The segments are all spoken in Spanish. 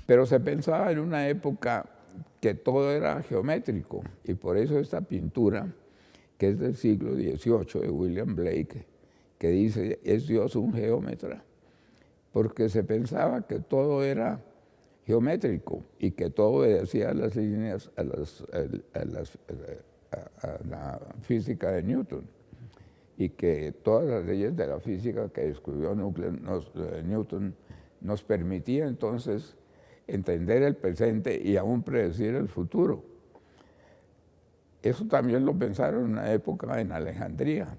Pero se pensaba en una época que todo era geométrico, y por eso esta pintura, que es del siglo XVIII, de William Blake, que dice, ¿es Dios un geómetra? Porque se pensaba que todo era geométrico y que todo obedecía a las líneas, a la física de Newton, y que todas las leyes de la física que descubrió Newton nos permitían entonces entender el presente y aún predecir el futuro. Eso también lo pensaron en una época en Alejandría,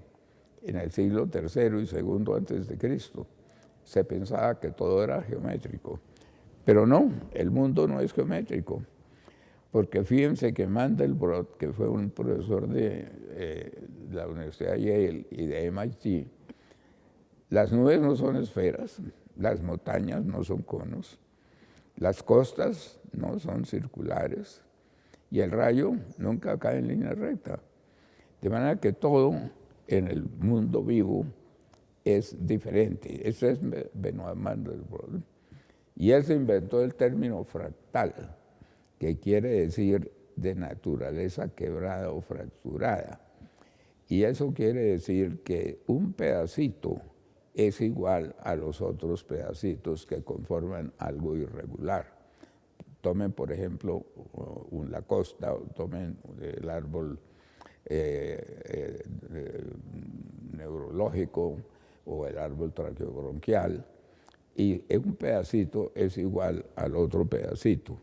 en el siglo III y II antes de Cristo. Se pensaba que todo era geométrico, pero no, el mundo no es geométrico, porque fíjense que Mandelbrot, que fue un profesor de la Universidad de Yale y de MIT, las nubes no son esferas, las montañas no son conos, las costas no son circulares y el rayo nunca cae en línea recta. De manera que todo en el mundo vivo es diferente. Ese es Benoit Mandelbrot. Y él se inventó el término fractal, que quiere decir de naturaleza quebrada o fracturada. Y eso quiere decir que un pedacito es igual a los otros pedacitos que conforman algo irregular. Tomen, por ejemplo, la costa, o tomen el árbol neurológico o el árbol traqueobronquial, y un pedacito es igual al otro pedacito.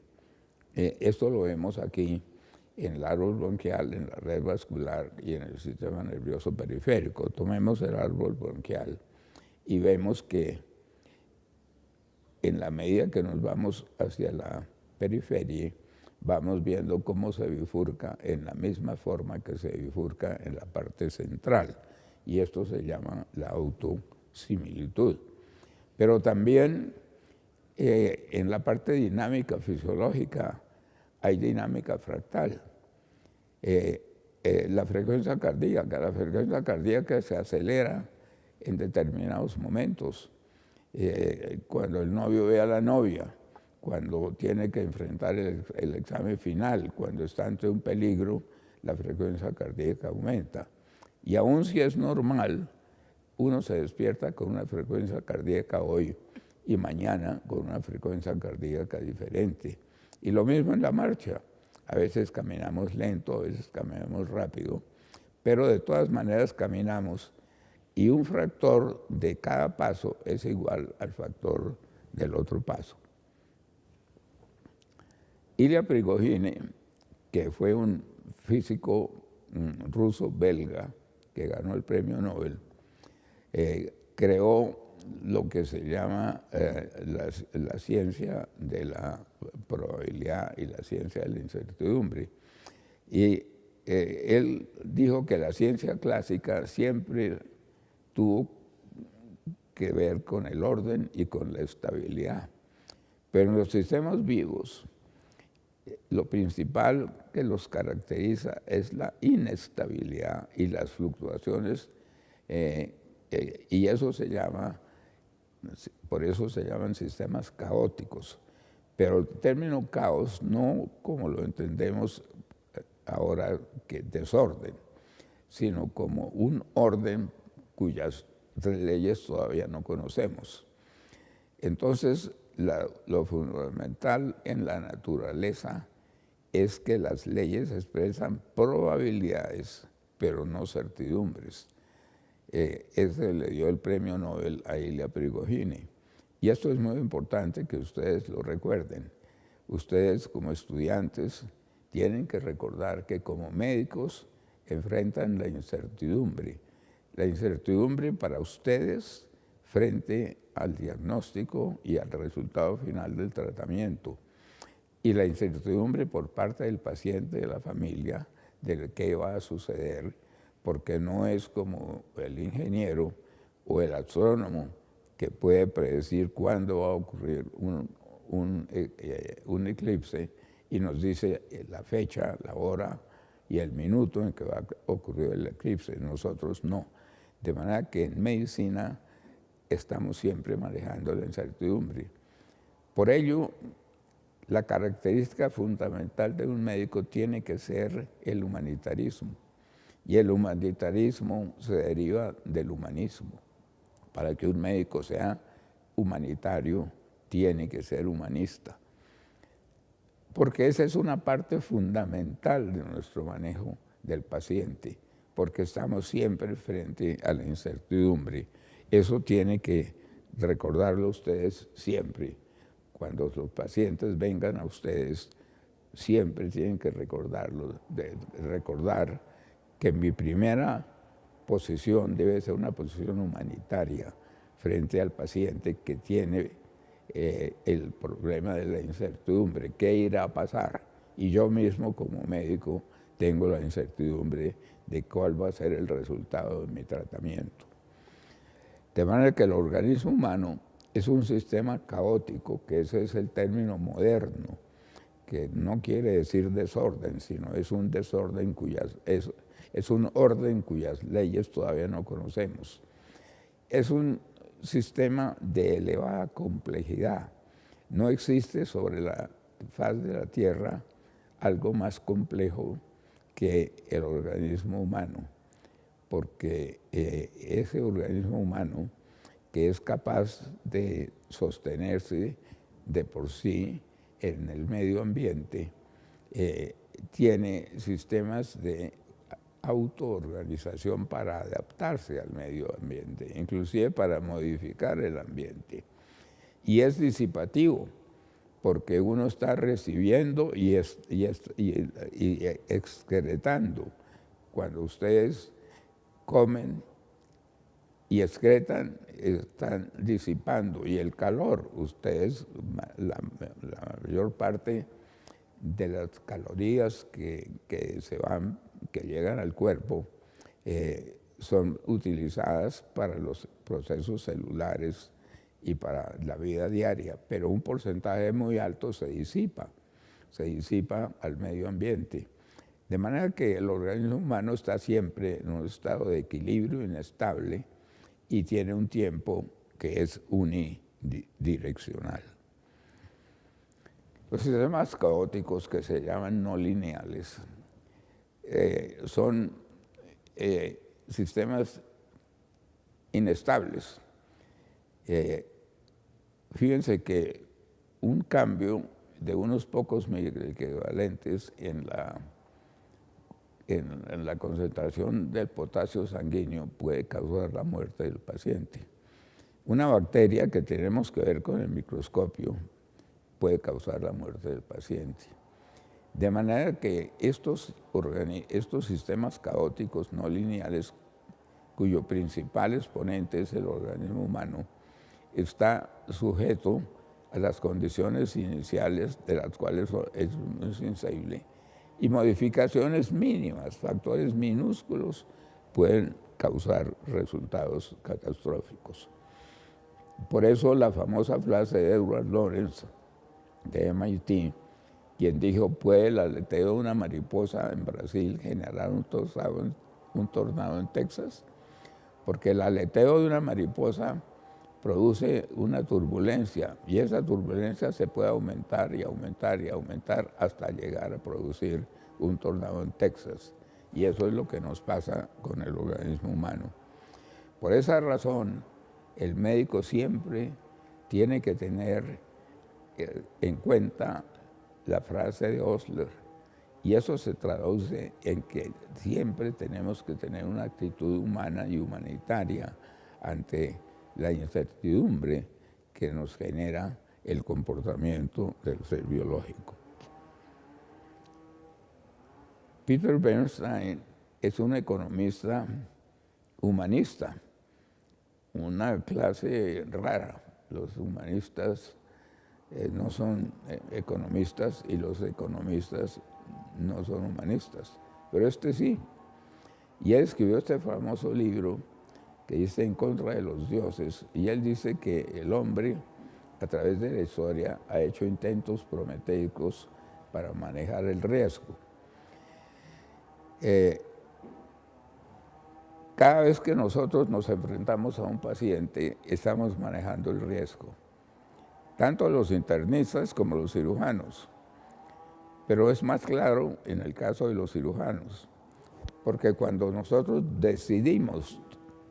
Esto lo vemos aquí en el árbol bronquial, en la red vascular y en el sistema nervioso periférico. Tomemos el árbol bronquial y vemos que en la medida que nos vamos hacia la periferia, vamos viendo cómo se bifurca en la misma forma que se bifurca en la parte central. Y esto se llama la autosimilitud. Pero también en la parte dinámica fisiológica hay dinámica fractal. La frecuencia cardíaca se acelera en determinados momentos. Cuando el novio ve a la novia, cuando tiene que enfrentar el examen final, cuando está ante un peligro, la frecuencia cardíaca aumenta. Y aún si es normal, uno se despierta con una frecuencia cardíaca hoy y mañana con una frecuencia cardíaca diferente. Y lo mismo en la marcha. A veces caminamos lento, a veces caminamos rápido, pero de todas maneras caminamos y un factor de cada paso es igual al factor del otro paso. Ilya Prigogine, que fue un físico ruso-belga que ganó el premio Nobel, creó lo que se llama la ciencia de la probabilidad y la ciencia de la incertidumbre. Y él dijo que la ciencia clásica siempre tuvo que ver con el orden y con la estabilidad. Pero en los sistemas vivos, lo principal que los caracteriza es la inestabilidad y las fluctuaciones, y eso se llama, por eso se llaman sistemas caóticos. Pero el término caos no como lo entendemos ahora, que desorden, sino como un orden cuyas leyes todavía no conocemos. Entonces, lo fundamental en la naturaleza es que las leyes expresan probabilidades, pero no certidumbres. Ese le dio el premio Nobel a Ilya Prigogine. Y esto es muy importante que ustedes lo recuerden. Ustedes como estudiantes tienen que recordar que como médicos enfrentan la incertidumbre. La incertidumbre para ustedes frente al diagnóstico y al resultado final del tratamiento. Y la incertidumbre por parte del paciente, de la familia, de qué va a suceder, porque no es como el ingeniero o el astrónomo que puede predecir cuándo va a ocurrir un eclipse y nos dice la fecha, la hora y el minuto en que va a ocurrir el eclipse. Nosotros no. De manera que en medicina estamos siempre manejando la incertidumbre. Por ello, La característica fundamental de un médico tiene que ser el humanitarismo. Y el humanitarismo se deriva del humanismo. Para que un médico sea humanitario, tiene que ser humanista. Porque esa es una parte fundamental de nuestro manejo del paciente, porque estamos siempre frente a la incertidumbre. Eso tiene que recordarlo ustedes siempre. Cuando los pacientes vengan a ustedes, siempre tienen que recordar que mi primera posición debe ser una posición humanitaria frente al paciente que tiene el problema de la incertidumbre, qué irá a pasar. Y yo mismo como médico tengo la incertidumbre de cuál va a ser el resultado de mi tratamiento. De manera que el organismo humano es un sistema caótico, que ese es el término moderno, que no quiere decir desorden, sino es un desorden es un orden cuyas leyes todavía no conocemos. Es un sistema de elevada complejidad. No existe sobre la faz de la Tierra algo más complejo que el organismo humano, porque ese organismo humano que es capaz de sostenerse de por sí en el medio ambiente, tiene sistemas de autoorganización para adaptarse al medio ambiente, inclusive para modificar el ambiente. Y es disipativo, porque uno está recibiendo y excretando. Cuando ustedes comen y excretan, están disipando. Y el calor, ustedes, la mayor parte de las calorías que llegan al cuerpo son utilizadas para los procesos celulares y para la vida diaria, pero un porcentaje muy alto se disipa al medio ambiente. De manera que el organismo humano está siempre en un estado de equilibrio inestable y tiene un tiempo que es unidireccional. Los sistemas caóticos, que se llaman no lineales, son sistemas inestables. Fíjense que un cambio de unos pocos microequivalentes en la concentración del potasio sanguíneo puede causar la muerte del paciente. Una bacteria que tenemos que ver con el microscopio puede causar la muerte del paciente. De manera que estos sistemas caóticos no lineales, cuyo principal exponente es el organismo humano, está sujeto a las condiciones iniciales de las cuales es muy sensible, y modificaciones mínimas, factores minúsculos, pueden causar resultados catastróficos. Por eso la famosa frase de Edward Lorenz, de MIT, quien dijo: ¿puede el aleteo de una mariposa en Brasil generar un tornado en Texas? Porque el aleteo de una mariposa produce una turbulencia, y esa turbulencia se puede aumentar y aumentar y aumentar hasta llegar a producir un tornado en Texas. Y eso es lo que nos pasa con el organismo humano. Por esa razón, el médico siempre tiene que tener en cuenta la frase de Osler, y eso se traduce en que siempre tenemos que tener una actitud humana y humanitaria ante la incertidumbre que nos genera el comportamiento del ser biológico. Peter Bernstein es un economista humanista, una clase rara. Los humanistas no son economistas y los economistas no son humanistas, pero este sí. Y él escribió este famoso libro que dice En contra de los dioses, y él dice que el hombre, a través de la historia, ha hecho intentos prometeicos para manejar el riesgo. Cada vez que nosotros nos enfrentamos a un paciente, estamos manejando el riesgo. tanto los internistas como los cirujanos. Pero es más claro en el caso de los cirujanos, porque cuando nosotros decidimos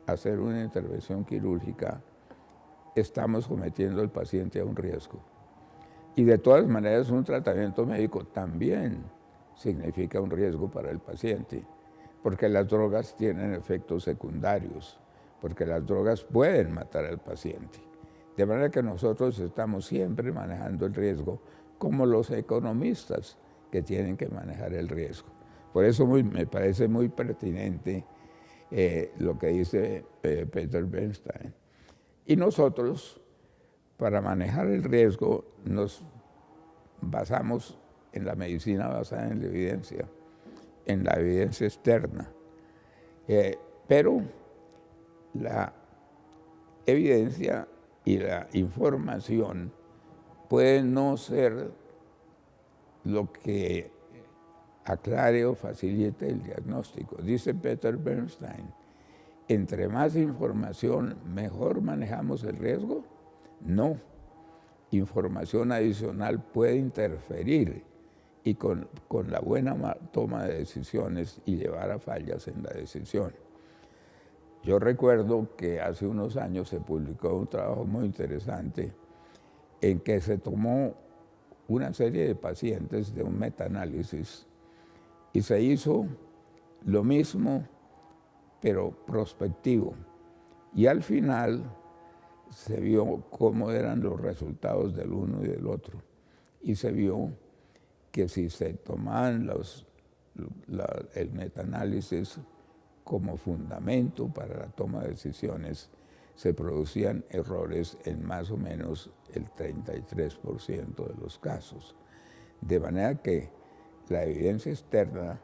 hacer una intervención quirúrgica, estamos sometiendo al paciente a un riesgo. Y de todas maneras, un tratamiento médico también significa un riesgo para el paciente, porque las drogas tienen efectos secundarios, porque las drogas pueden matar al paciente. De manera que nosotros estamos siempre manejando el riesgo, como los economistas que tienen que manejar el riesgo. Por eso me parece muy pertinente lo que dice Peter Bernstein. Y nosotros, para manejar el riesgo, nos basamos en la medicina basada en la evidencia externa. Pero la evidencia y la información pueden no ser lo que aclare o facilite el diagnóstico. Dice Peter Bernstein, entre más información, ¿mejor manejamos el riesgo? No. Información adicional puede interferir y con la buena toma de decisiones y llevar a fallas en la decisión. Yo recuerdo que hace unos años se publicó un trabajo muy interesante en que se tomó una serie de pacientes de un metaanálisis y se hizo lo mismo, pero prospectivo. Y al final se vio cómo eran los resultados del uno y del otro. Y se vio que si se tomaban el metaanálisis como fundamento para la toma de decisiones, se producían errores en más o menos el 33% de los casos. De manera que la evidencia externa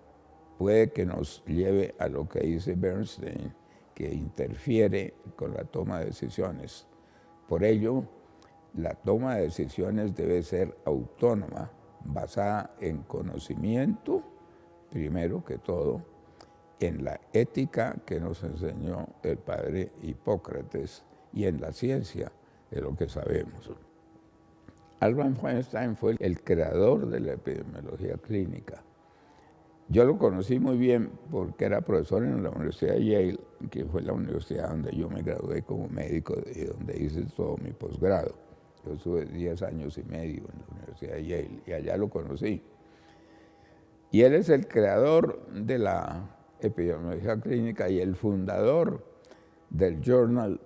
puede que nos lleve a lo que dice Bernstein, que interfiere con la toma de decisiones. Por ello, la toma de decisiones debe ser autónoma, basada en conocimiento, primero que todo, en la ética que nos enseñó el padre Hipócrates y en la ciencia de lo que sabemos. Albert Einstein fue el creador de la epidemiología clínica. Yo lo conocí muy bien porque era profesor en la Universidad de Yale, que fue la universidad donde yo me gradué como médico y donde hice todo mi posgrado. Yo estuve 10 años y medio en la Universidad de Yale y allá lo conocí. Y él es el creador de la epidemiología clínica y el fundador del Journal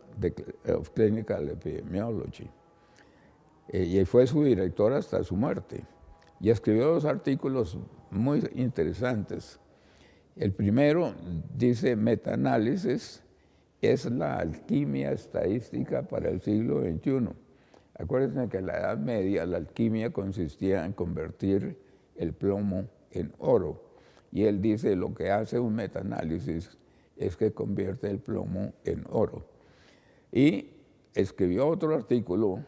of Clinical Epidemiology. Y fue su director hasta su muerte. Y escribió 2 artículos muy interesantes. El primero dice, metaanálisis es la alquimia estadística para el siglo XXI. Acuérdense que en la Edad Media la alquimia consistía en convertir el plomo en oro. Y él dice, lo que hace un metaanálisis es que convierte el plomo en oro. Y escribió otro artículo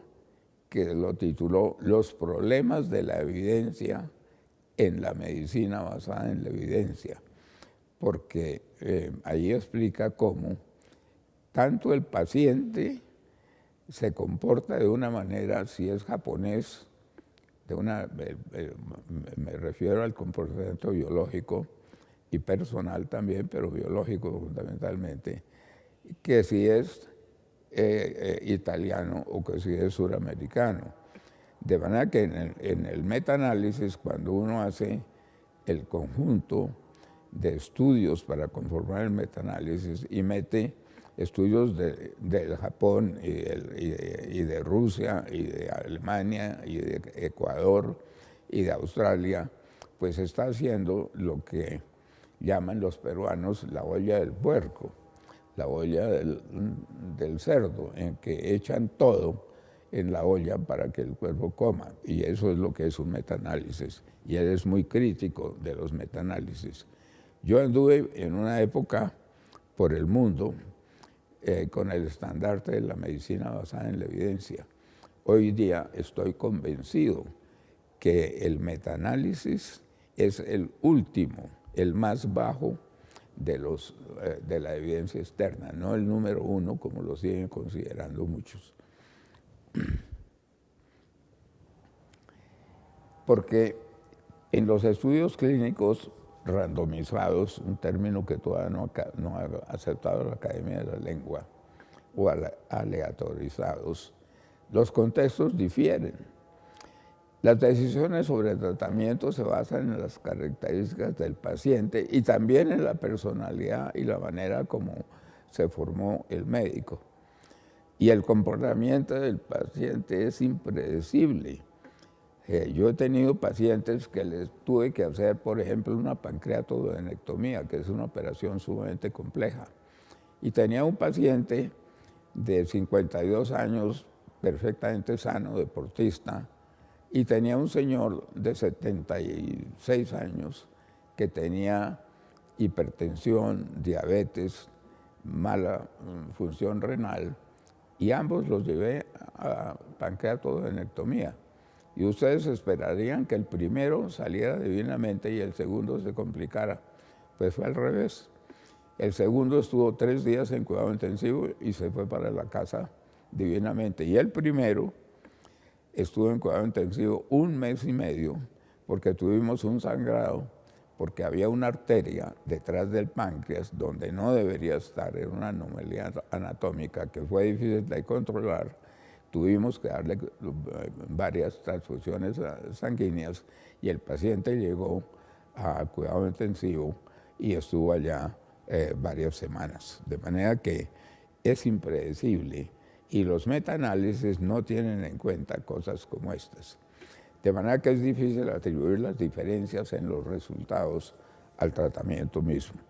que lo tituló Los problemas de la evidencia en la medicina basada en la evidencia, porque allí explica cómo tanto el paciente se comporta de una manera, si es japonés, me refiero al comportamiento biológico y personal también, pero biológico fundamentalmente, que si es italiano o que si es suramericano. De manera que en el metaanálisis, cuando uno hace el conjunto de estudios para conformar el metaanálisis y mete estudios del Japón y de Rusia y de Alemania y de Ecuador y de Australia, pues está haciendo lo que llaman los peruanos la olla del puerco, la olla del cerdo, en que echan todo en la olla para que el cuerpo coma. Y eso es lo que es un metaanálisis. Y él es muy crítico de los metaanálisis. Yo anduve en una época por el mundo con el estandarte de la medicina basada en la evidencia. Hoy día estoy convencido que el metaanálisis es el último, el más bajo de la evidencia externa, no el número 1 como lo siguen considerando muchos. porque en los estudios clínicos randomizados, un término que todavía no ha aceptado la Academia de la Lengua, o aleatorizados, los contextos difieren. Las decisiones sobre el tratamiento se basan en las características del paciente y también en la personalidad y la manera como se formó el médico. Y el comportamiento del paciente es impredecible. Yo he tenido pacientes que les tuve que hacer, por ejemplo, una pancreatodenectomía, que es una operación sumamente compleja. Y tenía un paciente de 52 años, perfectamente sano, deportista, y tenía un señor de 76 años que tenía hipertensión, diabetes, mala función renal, y ambos los llevé a pancreatodenectomía. Y ustedes esperarían que el primero saliera divinamente y el segundo se complicara. Pues fue al revés. El segundo estuvo 3 días en cuidado intensivo y se fue para la casa divinamente. Y el primero estuvo en cuidado intensivo 1 mes y medio porque tuvimos un sangrado, porque había una arteria detrás del páncreas donde no debería estar, era una anomalía anatómica que fue difícil de controlar. Tuvimos que darle varias transfusiones sanguíneas y el paciente llegó a cuidado intensivo y estuvo allá varias semanas. De manera que es impredecible y los metaanálisis no tienen en cuenta cosas como estas. De manera que es difícil atribuir las diferencias en los resultados al tratamiento mismo.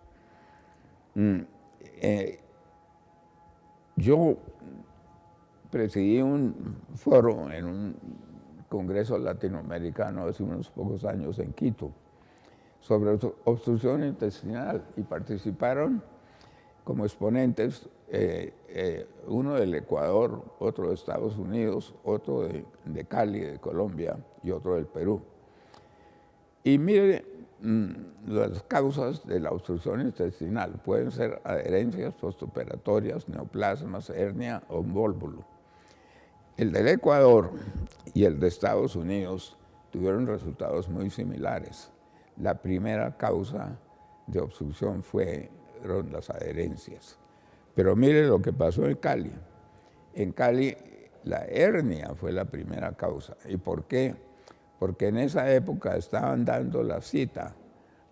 Yo presidí un foro en un congreso latinoamericano hace unos pocos años en Quito sobre obstrucción intestinal y participaron como exponentes uno del Ecuador, otro de Estados Unidos, otro de Cali, de Colombia, y otro del Perú. Y mire, las causas de la obstrucción intestinal pueden ser adherencias postoperatorias, neoplasmas, hernia o vólvulo. El del Ecuador y el de Estados Unidos tuvieron resultados muy similares. La primera causa de obstrucción fueron las adherencias. Pero mire lo que pasó en Cali. En Cali la hernia fue la primera causa. ¿Y por qué? Porque en esa época estaban dando la cita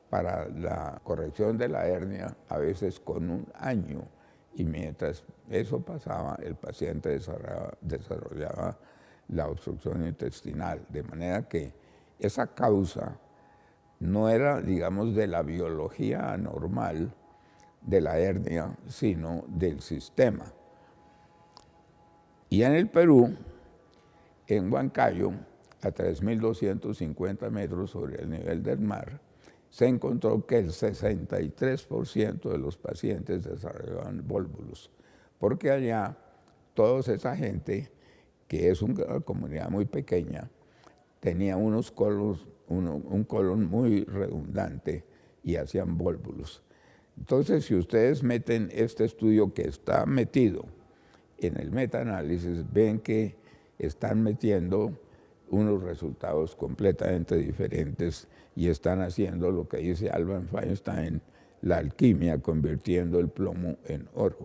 para la corrección de la hernia, a veces con 1 año, y mientras eso pasaba, el paciente desarrollaba la obstrucción intestinal, de manera que esa causa no era, digamos, de la biología anormal de la hernia, sino del sistema. Y en el Perú, en Huancayo, a 3.250 metros sobre el nivel del mar, se encontró que el 63% de los pacientes desarrollaban vólvulos, porque allá toda esa gente, que es una comunidad muy pequeña, tenía un colon muy redundante y hacían vólvulos. Entonces, si ustedes meten este estudio que está metido en el metaanálisis, ven que están metiendo unos resultados completamente diferentes y están haciendo lo que dice Albert Einstein, la alquimia, convirtiendo el plomo en oro.